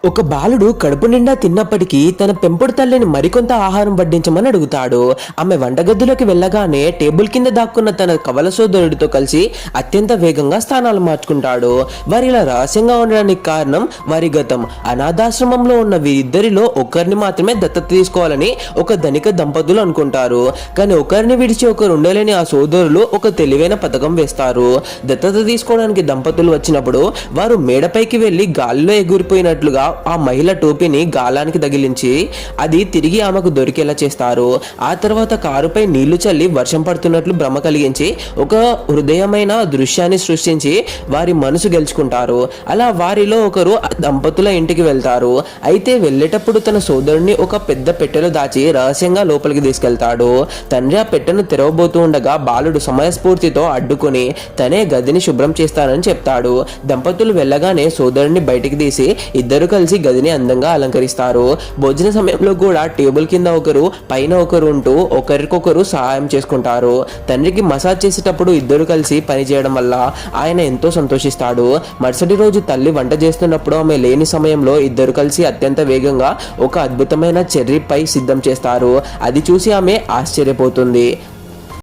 ఒక బాలుడు కడుపు నిండా తిన్నప్పటికీ తన పెంపుడు తల్లిని మరికొంత ఆహారం వడ్డించమని అడుగుతాడు. ఆమె వంటగదిలోకి వెళ్ళగానే టేబుల్ కింద దాక్కున్న తన కవల సోదరుడితో కలిసి అత్యంత వేగంగా స్థానాలు మార్చుకుంటాడు. వారి ఇలా రహస్యంగా ఉండడానికి కారణం వారి గతం. అనాథాశ్రమంలో ఉన్న వీరిద్దరిలో ఒకరిని మాత్రమే దత్తత తీసుకోవాలని ఒక ధనిక దంపతులు అనుకుంటారు. కానీ ఒకరిని విడిచి ఒకరు ఉండలేని ఆ సోదరులు ఒక తెలివైన పథకం వేస్తారు. దత్తత తీసుకోవడానికి దంపతులు వచ్చినప్పుడు వారు మేడపైకి వెళ్లి గాలిలో ఎగిరిపోయినట్లుగా ఆ మహిళ టోపీని గాలానికి తగిలించి అది తిరిగి ఆమెకు దొరికేలా చేస్తారు. ఆ తర్వాత కారుపై నీళ్లు చల్లి వర్షం పడుతున్నట్లు భ్రమ కలిగించి ఒక హృదయమైన దృశ్యాన్ని సృష్టించి వారి మనసు గెలుచుకుంటారు. అలా వారిలో ఒకరు దంపతుల ఇంటికి వెళ్తారు. అయితే వెళ్ళేటప్పుడు తన సోదరుడిని ఒక పెద్ద పెట్టెలో దాచి రహస్యంగా లోపలికి తీసుకెళ్తాడు. తండ్రి ఆ పెట్టెను తెరవబోతూ ఉండగా బాలుడు సమయస్ఫూర్తితో అడ్డుకుని తనే గదిని శుభ్రం చేస్తానని చెప్తాడు. దంపతులు వెళ్ళగానే సోదరుడిని బయటికి తీసి ఇద్దరు కలిసి గదిని అందంగా అలంకరిస్తారు. భోజన సమయంలో కూడా టేబుల్ కింద ఒకరు పైన ఒకరు ఉంటూ ఒకరికొకరు సహాయం చేసుకుంటారు. తండ్రికి మసాజ్ చేసేటప్పుడు ఇద్దరు కలిసి పని చేయడం వల్ల ఆయన ఎంతో సంతోషిస్తాడు. మరుసటి రోజు తల్లి వంట చేస్తున్నప్పుడు ఆమె లేని సమయంలో ఇద్దరు కలిసి అత్యంత వేగంగా ఒక అద్భుతమైన చెర్రీ పై సిద్ధం చేస్తారు. అది చూసి ఆమె ఆశ్చర్యపోతుంది.